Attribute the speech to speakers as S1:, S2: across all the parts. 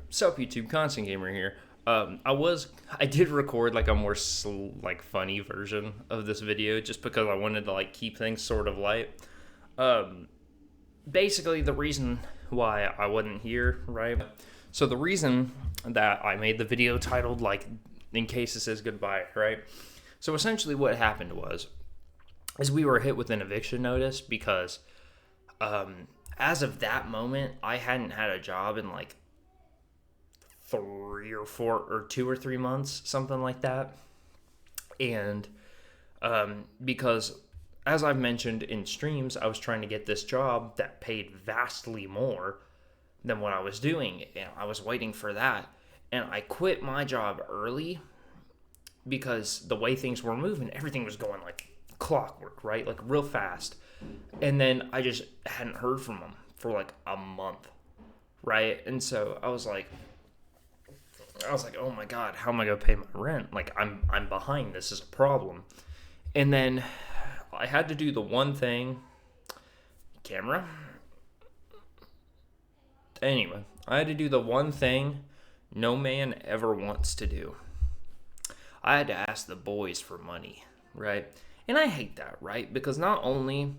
S1: Sup YouTube, Constant Gamer here. I did record like a more funny version of this video just because I wanted to like keep things sort of light. Um, Basically the reason why I wasn't here, right? So the reason that I made the video titled like "In Case It Says Goodbye," right? So essentially what happened is we were hit with an eviction notice because as of that moment I hadn't had a job in like 2 or 3 months, something like that. And because, as I've mentioned in streams, I was trying to get this job that paid vastly more than what I was doing, and I was waiting for that. And I quit my job early because the way things were moving, everything was going like clockwork, right? Like real fast. And then I just hadn't heard from them for like a month, right? And so I was like, oh my God, how am I gonna pay my rent? Like I'm behind. This is a problem. And then I had to do the one thing. Camera. Anyway, I had to do the one thing no man ever wants to do. I had to ask the boys for money, right? And I hate that, right? Because not only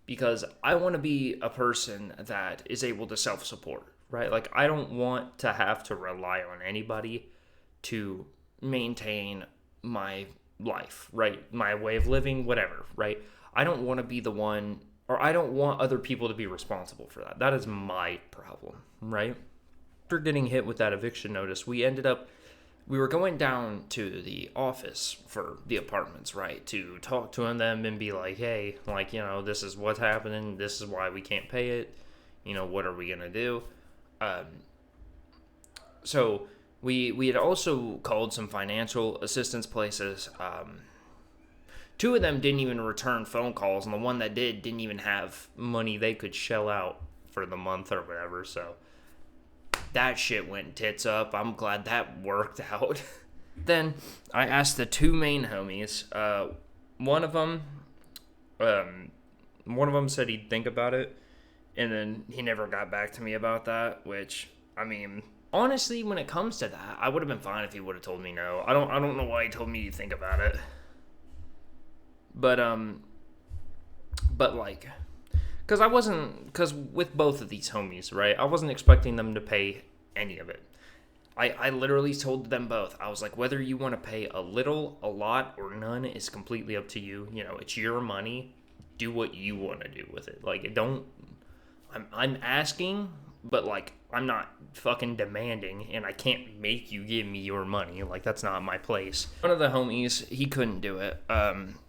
S1: because I want to be a person that is able to self-support, right? Like, I don't want to have to rely on anybody to maintain my life, right? My way of living, whatever, right? I don't want to be the one, or I don't want other people to be responsible for that. That is my problem, right? After getting hit with that eviction notice, we were going down to the office for the apartments, right? To talk to them and be like, hey, like, this is what's happening. This is why we can't pay it. What are we going to do? So we had also called some financial assistance places. Two of them didn't even return phone calls, and the one that didn't even have money they could shell out for the month or whatever. So that shit went tits up. I'm glad that worked out. Then I asked the two main homies. One of them said he'd think about it. And then he never got back to me about that, which, I mean, honestly, when it comes to that, I would have been fine if he would have told me no. I don't know why he told me to think about it. But like, because with both of these homies, right, I wasn't expecting them to pay any of it. I literally told them both. I was like, whether you want to pay a little, a lot, or none is completely up to you. It's your money. Do what you want to do with it. Like, I'm asking, but like I'm not fucking demanding, and I can't make you give me your money. Like, that's not my place. One of the homies, he couldn't do it,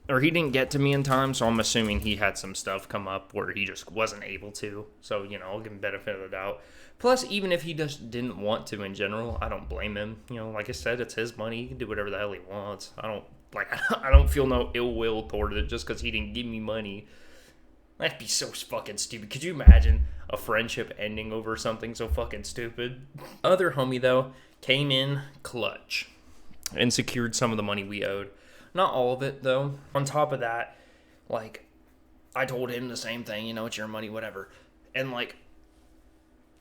S1: or he didn't get to me in time, so I'm assuming he had some stuff come up where he just wasn't able to. So I'll give him benefit of the doubt. Plus, even if he just didn't want to in general, I don't blame him. Like I said, it's his money. He can do whatever the hell he wants. I don't feel no ill will toward it just because he didn't give me money. That'd be so fucking stupid. Could you imagine a friendship ending over something so fucking stupid? Other homie, though, came in clutch and secured some of the money we owed. Not all of it, though. On top of that, like, I told him the same thing, it's your money, whatever. And, like,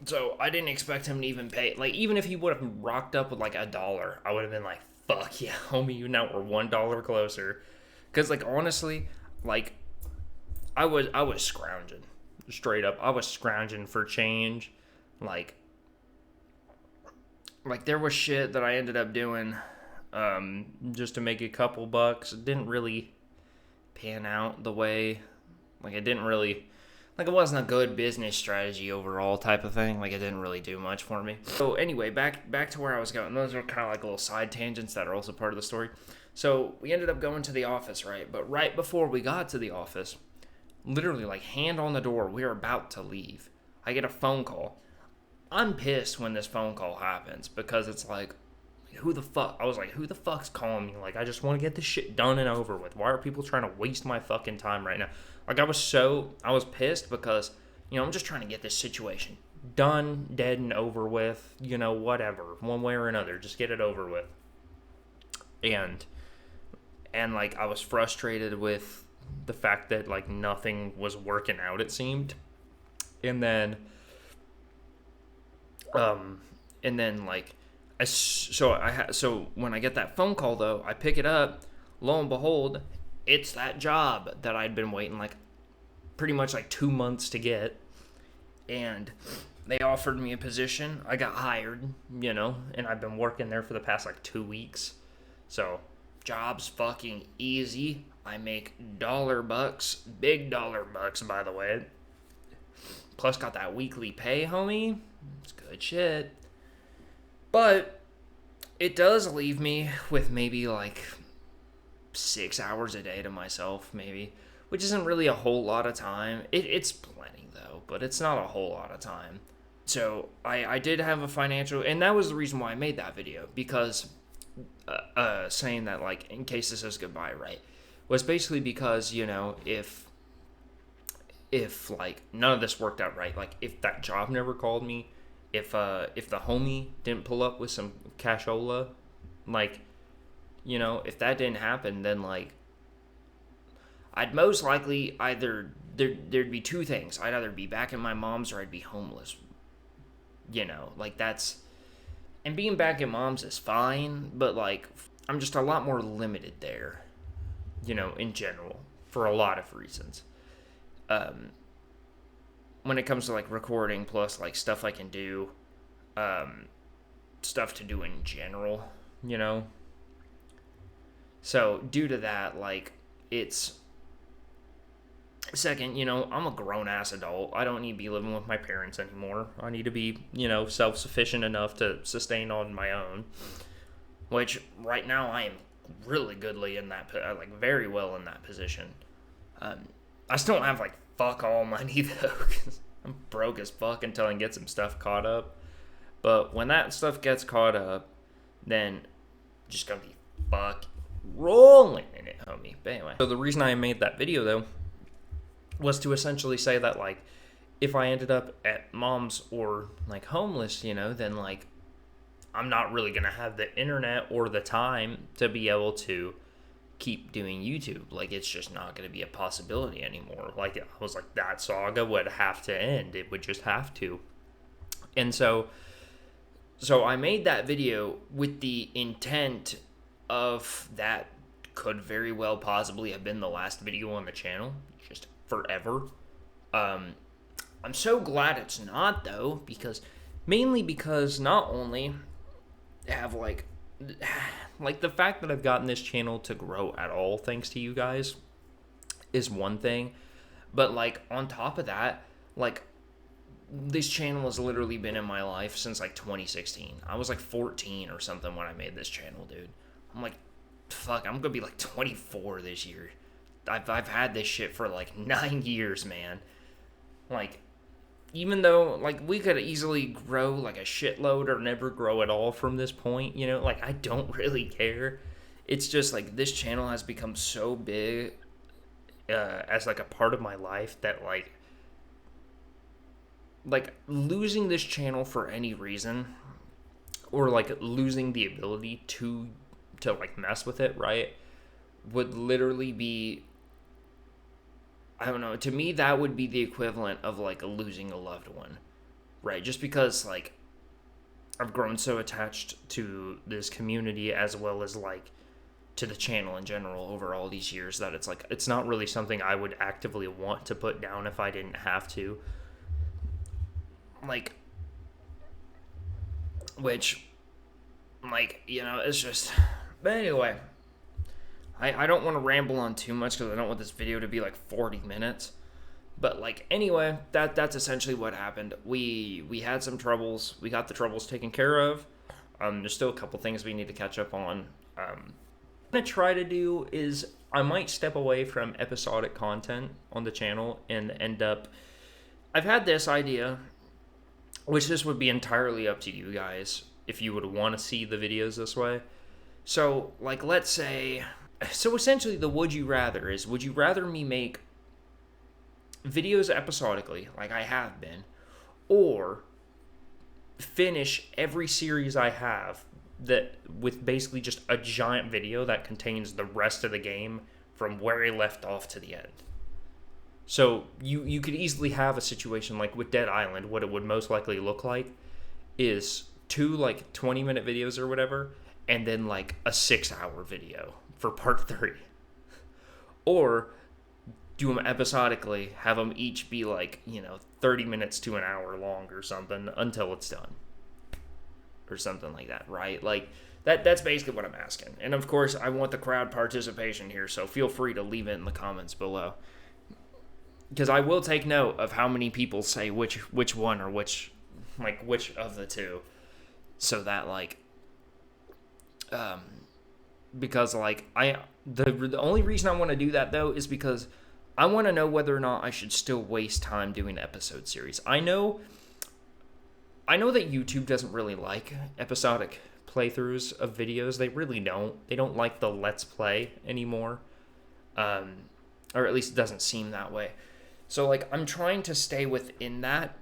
S1: so I didn't expect him to even pay. Like, even if he would have rocked up with, like, $1, I would have been like, fuck yeah, homie, you now we're $1 closer. Because, like, honestly, like, I was scrounging, straight up. I was scrounging for change. Like there was shit that I ended up doing just to make a couple bucks. It didn't really pan out the way, like, it didn't really, like, it wasn't a good business strategy overall type of thing. Like, it didn't really do much for me. So anyway, back to where I was going. Those are kind of like little side tangents that are also part of the story. So we ended up going to the office, right? But right before we got to the office, literally, like, hand on the door, we're about to leave, I get a phone call. I'm pissed when this phone call happens because it's like, who the fuck? I was like, who the fuck's calling me? Like, I just want to get this shit done and over with. Why are people trying to waste my fucking time right now? Like, I was pissed because, I'm just trying to get this situation done, dead, and over with, whatever, one way or another, just get it over with. And like, I was frustrated with the fact that, like, nothing was working out, it seemed. And then And then like, so when I get that phone call though, I pick it up. Lo and behold, it's that job that I'd been waiting like pretty much like 2 months to get, and they offered me a position. I got hired, and I've been working there for the past like 2 weeks. So, job's fucking easy. I make dollar bucks, big dollar bucks, by the way. Plus, got that weekly pay, homie. It's good shit. But it does leave me with maybe like 6 hours a day to myself, maybe, which isn't really a whole lot of time. It's plenty, though, but it's not a whole lot of time. So I did have a financial, and that was the reason why I made that video, because saying that, like, in case this is goodbye, right, was basically because, if like none of this worked out right, like if that job never called me, if the homie didn't pull up with some cashola, like, if that didn't happen, then like I'd most likely either there'd be two things. I'd either be back in my mom's or I'd be homeless. Like that's, and being back in mom's is fine, but like I'm just a lot more limited there, in general, for a lot of reasons. When it comes to like recording, plus like stuff I can do, stuff to do in general, So due to that, like, it's second, I'm a grown ass adult. I don't need to be living with my parents anymore. I need to be, self-sufficient enough to sustain on my own, which right now I am really goodly in that, like very well in that position. I still don't have like fuck all money though, because I'm broke as fuck until I can get some stuff caught up. But when that stuff gets caught up, then I'm just gonna be fuck rolling in it, homie. But anyway, so the reason I made that video though was to essentially say that, like, if I ended up at mom's or like homeless, then like I'm not really gonna have the internet or the time to be able to keep doing YouTube. Like, it's just not gonna be a possibility anymore. Like, I was like, that saga would have to end. It would just have to. And so I made that video with the intent of that could very well possibly have been the last video on the channel, just forever. I'm so glad it's not, though, mainly because not only have like the fact that I've gotten this channel to grow at all thanks to you guys is one thing, but like on top of that, like this channel has literally been in my life since like 2016. I was like 14 or something when I made this channel, dude. I'm like, fuck, I'm gonna be like 24 this year. I've had this shit for like 9 years, man. Like, even though like we could easily grow like a shitload or never grow at all from this point, like I don't really care. It's just like this channel has become so big as like a part of my life that like losing this channel for any reason, or like losing the ability to like mess with it, right, would literally be, I don't know, to me that would be the equivalent of like losing a loved one, right? Just because like I've grown so attached to this community as well as like to the channel in general over all these years that it's like it's not really something I would actively want to put down if I didn't have to. Like, which, like, it's just, but anyway, I don't want to ramble on too much because I don't want this video to be like 40 minutes, but like, anyway, that's essentially what happened. We had some troubles. We got the troubles taken care of. There's still a couple things we need to catch up on. What I'm going to try to do is I might step away from episodic content on the channel and end up, I've had this idea, which this would be entirely up to you guys if you would want to see the videos this way. So, like, let's say, so essentially the would you rather is, would you rather me make videos episodically, like I have been, or finish every series I have that with basically just a giant video that contains the rest of the game from where I left off to the end? So you could easily have a situation like with Dead Island. What it would most likely look like is 2 like 20-minute videos or whatever, and then like a 6-hour video for part 3. Or do them episodically, have them each be like, 30 minutes to an hour long or something until it's done. Or something like that, right? Like, that's basically what I'm asking. And of course, I want the crowd participation here, so feel free to leave it in the comments below. Because I will take note of how many people say which one or which of the two. So that, like, because, like, the only reason I want to do that, though, is because I want to know whether or not I should still waste time doing episode series. I know that YouTube doesn't really like episodic playthroughs of videos. They really don't. They don't like the Let's Play anymore. Or at least it doesn't seem that way. So, like, I'm trying to stay within that.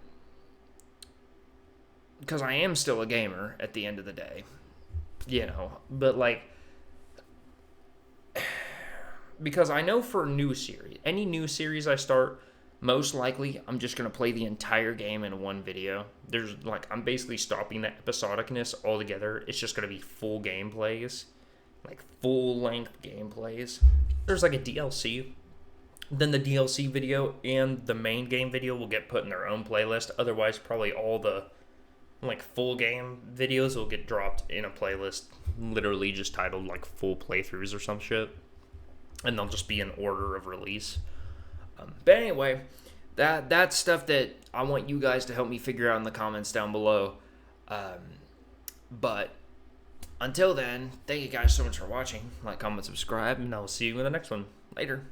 S1: Because I am still a gamer at the end of the day. But, like, because I know for any new series I start, most likely I'm just going to play the entire game in one video. I'm basically stopping the episodicness altogether. It's just going to be full gameplays, like full-length gameplays. There's like a DLC. Then the DLC video and the main game video will get put in their own playlist. Otherwise, probably all the like full game videos will get dropped in a playlist, literally just titled like full playthroughs or some shit. And they'll just be in order of release. But anyway, that's stuff that I want you guys to help me figure out in the comments down below. But until then, thank you guys so much for watching. Like, comment, subscribe, and I'll see you in the next one. Later.